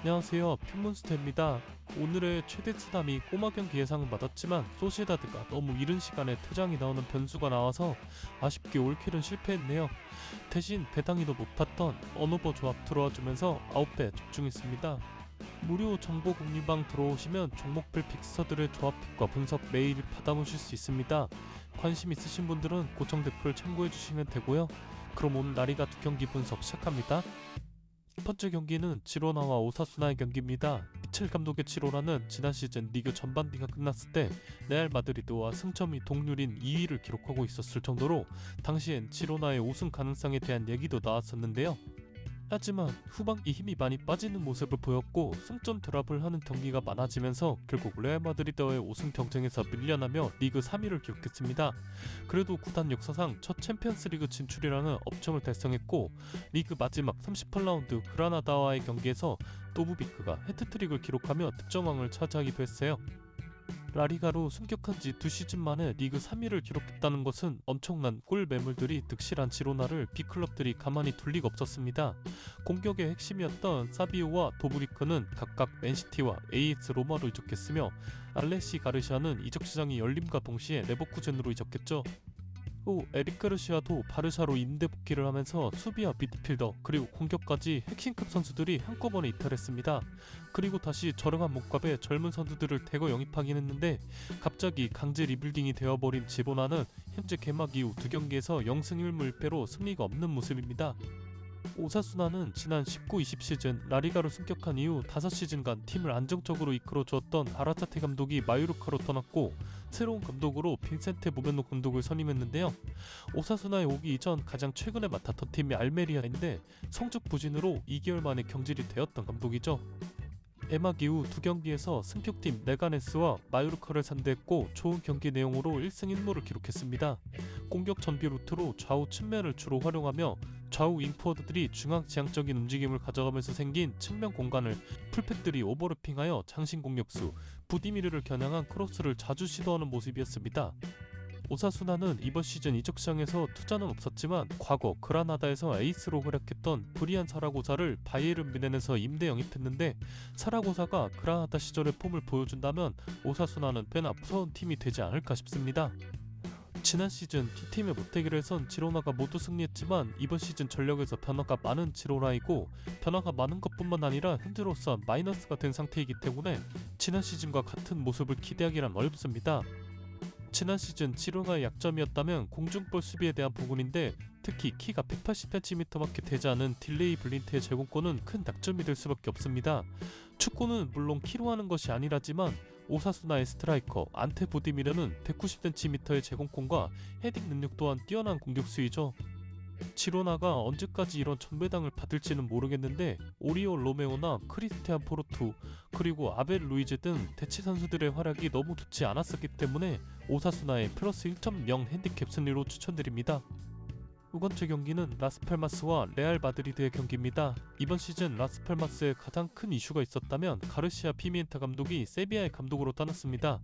안녕하세요. 핀몬스터입니다. 오늘의 최대 쓰담이 꼬마 경기 예상은 받았지만 소시에다드가 너무 이른 시간에 퇴장이 나오는 변수가 나와서 아쉽게 올킬은 실패했네요. 대신 배당이 더 높았던 언오버 조합 들어와주면서 9배 적중했습니다. 무료 정보 공유방 들어오시면 종목별 픽서들의 조합픽과 분석 매일 받아보실 수 있습니다. 관심 있으신 분들은 고정 대표를 참고해주시면 되고요. 그럼 오늘 나리가 두 경기 분석 시작합니다. 첫 번째 경기는 지로나와 오사수나의 경기입니다. 미첼 감독의 지로나는 지난 시즌 리그 전반기가 끝났을 때 레알 마드리드와 승점이 동률인 2위를 기록하고 있었을 정도로 당시엔 지로나의 우승 가능성에 대한 얘기도 나왔었는데요. 하지만 후반기 힘이 많이 빠지는 모습을 보였고 승점 드랍을 하는 경기가 많아지면서 결국 레알 마드리드와의 우승 경쟁에서 밀려나며 리그 3위를 기록했습니다. 그래도 구단 역사상 첫 챔피언스리그 진출이라는 업적을 달성했고 리그 마지막 38라운드 그라나다와의 경기에서 도브비크가 해트트릭을 기록하며 득점왕을 차지하기도 했어요. 라리가로 승격한 지 2시즌 만에 리그 3위를 기록했다는 것은 엄청난 골 매물들이 득실한 지로나를 B클럽들이 가만히 둘 리가 없었습니다. 공격의 핵심이었던 사비오와 도브리크는 각각 맨시티와 AS 로마로 이적했으며 알레시 가르시아는 이적 시장이 열림과 동시에 레버쿠젠으로 이적했죠. 또 에릭 가르시아도 바르샤로 임대 복귀를 하면서 수비와 미드필더 그리고 공격까지 핵심급 선수들이 한꺼번에 이탈했습니다. 그리고 다시 저렴한 몸값에 젊은 선수들을 대거 영입하긴 했는데 갑자기 강제 리빌딩이 되어버린 지로나는 현재 개막 이후 2경기에서 0승 1무 1패로 승리가 없는 모습입니다. 오사수나는 지난 19-20 시즌 라리가로 승격한 이후 5시즌간 팀을 안정적으로 이끌어주었던 아라타테 감독이 마요르카로 떠났고 새로운 감독으로 빈센테 모베노 감독을 선임했는데요. 오사수나에 오기 이전 가장 최근에 맡았던 팀이 알메리아인데 성적 부진으로 2개월 만에 경질이 되었던 감독이죠. 개막 이후 2경기에서 승격팀 네가네스와 마요르카를 상대했고 좋은 경기 내용으로 1승 1무를 기록했습니다. 공격 전비 루트로 좌우 측면을 주로 활용하며 좌우 윙포워드들이 중앙 지향적인 움직임을 가져가면서 생긴 측면 공간을 풀백들이 오버래핑하여 장신 공격수 부디미르를 겨냥한 크로스를 자주 시도하는 모습이었습니다. 오사수나는 이번 시즌 이적 시장에서 투자는 없었지만 과거 그라나다에서 에이스로 활약했던 브리안 사라고사를 바이에른 뮌헨에서 임대 영입했는데 사라고사가 그라나다 시절의 폼을 보여준다면 오사수나는 꽤나 무서운 팀이 되지 않을까 싶습니다. 지난 시즌 T팀의 못되기를 선 지로나가 모두 승리했지만 이번 시즌 전력에서 변화가 많은 지로나이고 변화가 많은 것뿐만 아니라 현재로선 마이너스가 된 상태이기 때문에 지난 시즌과 같은 모습을 기대하기란 어렵습니다. 지난 시즌 지로나의 약점이었다면 공중볼 수비에 대한 부분인데 특히 키가 180cm밖에 되지 않은 딜레이 블린트의 제공권은 큰 약점이 될 수밖에 없습니다. 축구는 물론 키로 하는 것이 아니라지만 오사수나의 스트라이커 안테 부디미르는 190cm의 제공권과 헤딩 능력 또한 뛰어난 공격수이죠. 지로나가 언제까지 이런 전배당을 받을지는 모르겠는데 오리올 로메오나 크리스티안 포르투 그리고 아벨 루이즈 등 대체 선수들의 활약이 너무 좋지 않았었기 때문에 오사수나의 플러스 1.0 핸디캡 승리로 추천드립니다. 두 번째 경기는 라스팔마스와 레알 마드리드의 경기입니다. 이번 시즌 라스팔마스의 가장 큰 이슈가 있었다면 가르시아 피미엔타 감독이 세비야의 감독으로 떠났습니다.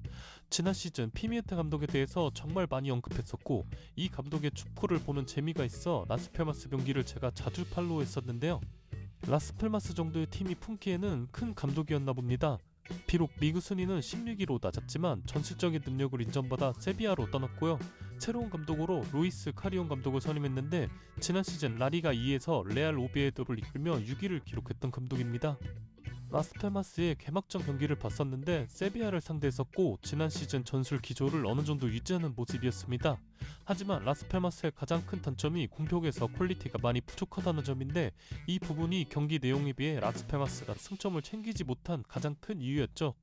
지난 시즌 피미엔타 감독에 대해서 정말 많이 언급했었고 이 감독의 축구를 보는 재미가 있어 라스팔마스 경기를 제가 자주 팔로우했었는데요. 라스팔마스 정도의 팀이 품기에는 큰 감독이었나 봅니다. 비록 리그 순위는 16위로 낮았지만 전술적인 능력을 인정받아 세비야로 떠났고요. 새로운 감독으로 루이스 카리온 감독을 선임했는데 지난 시즌 라리가 2에서 레알 오비에도를 이끌며 6위를 기록했던 감독입니다. 라스팔마스의 개막전 경기를 봤었는데 세비야를 상대했었고 지난 시즌 전술 기조를 어느 정도 유지하는 모습이었습니다. 하지만 라스팔마스의 가장 큰 단점이 공격에서 퀄리티가 많이 부족하다는 점인데 이 부분이 경기 내용에 비해 라스팔마스가 승점을 챙기지 못한 가장 큰 이유였죠.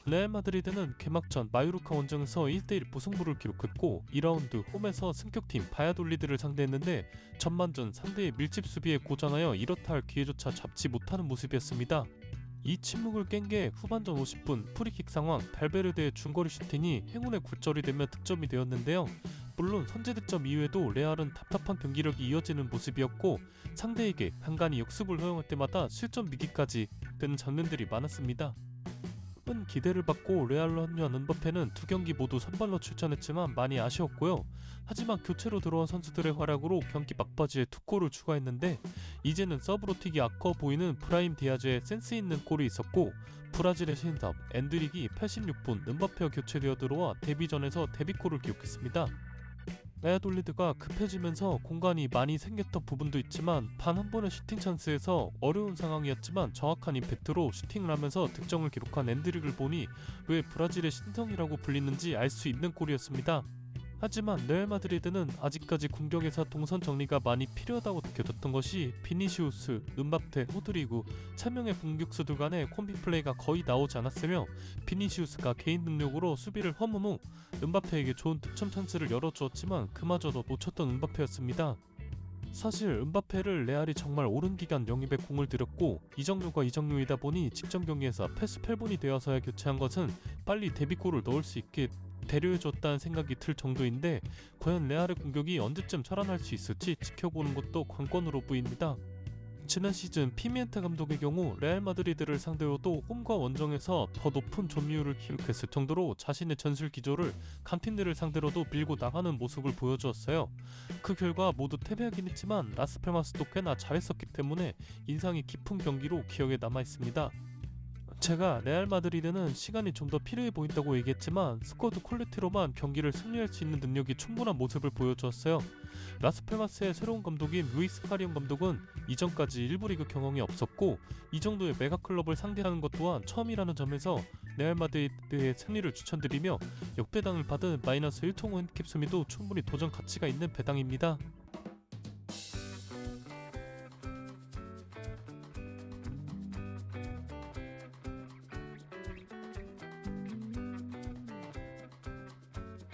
레알 마드리드는 개막전 마요르카 원정에서 1대1 무승부를 기록했고 2라운드 홈에서 승격팀 바야돌리드를 상대했는데 전반전 상대의 밀집 수비에 고전하여 이렇다 할 기회조차 잡지 못하는 모습이었습니다. 이 침묵을 깬 게 후반전 50분 프리킥 상황 발베르데의 중거리 슈팅이 행운의 굴절이 되며 득점이 되었는데요. 물론 선제 득점 이후에도 레알은 답답한 경기력이 이어지는 모습이었고 상대에게 간간히 역습을 허용할 때마다 실점 위기까지 되는 장면들이 많았습니다. 기대를 받고 레알로 합류한 은바페는 두 경기 모두 선발로 출전했지만 많이 아쉬웠고요. 하지만 교체로 들어온 선수들의 활약으로 경기 막바지에 두 골을 추가했는데 이제는 서브로 튀기 아까워 보이는 브라임 디아즈의 센스 있는 골이 있었고 브라질의 신섭 엔드릭이 86분 은바페와 교체되어 들어와 데뷔전에서 데뷔골을 기록했습니다. 레아돌리드가 급해지면서 공간이 많이 생겼던 부분도 있지만 단 한 번의 슈팅 찬스에서 어려운 상황이었지만 정확한 임팩트로 슈팅을 하면서 득점을 기록한 엔드릭을 보니 왜 브라질의 신성이라고 불리는지 알 수 있는 골이었습니다. 하지만 레알 마드리드는 아직까지 공격에서 동선 정리가 많이 필요하다고 느껴졌던 것이 비니시우스, 은바페, 호드리구 3명의 공격수들 간의 콤비 플레이가 거의 나오지 않았으며 비니시우스가 개인 능력으로 수비를 허문 후 은바페에게 좋은 득점 찬스를 열어주었지만 그마저도 놓쳤던 은바페였습니다. 사실 은바페를 레알이 정말 오랜 기간 영입에 공을 들였고 이적료가 이적료이다 보니 직전 경기에서 패스 8분이 되어서야 교체한 것은 빨리 데뷔골을 넣을 수 있게 배려해줬다는 생각이 들 정도인데 과연 레알의 공격이 언제쯤 살아날 수 있을지 지켜보는 것도 관건으로 보입니다. 지난 시즌 피미엔타 감독의 경우 레알 마드리드를 상대로도 홈과 원정에서 더 높은 점유율을 기록했을 정도로 자신의 전술 기조를 강팀들을 상대로도 밀고 나가는 모습을 보여주었어요. 그 결과 모두 패배하긴 했지만 라스팔마스도 꽤나 잘했었기 때문에 인상이 깊은 경기로 기억에 남아있습니다. 제가 레알 마드리드는 시간이 좀 더 필요해 보인다고 얘기했지만 스쿼드 퀄리티로만 경기를 승리할 수 있는 능력이 충분한 모습을 보여주었어요. 라스팔마스의 새로운 감독인 루이스 카리온 감독은 이전까지 1부 리그 경험이 없었고 이 정도의 메가클럽을 상대하는 것 또한 처음이라는 점에서 레알 마드리드의 승리를 추천드리며 역배당을 받은 마이너스 1통호 핸디캡 수미도 충분히 도전 가치가 있는 배당입니다.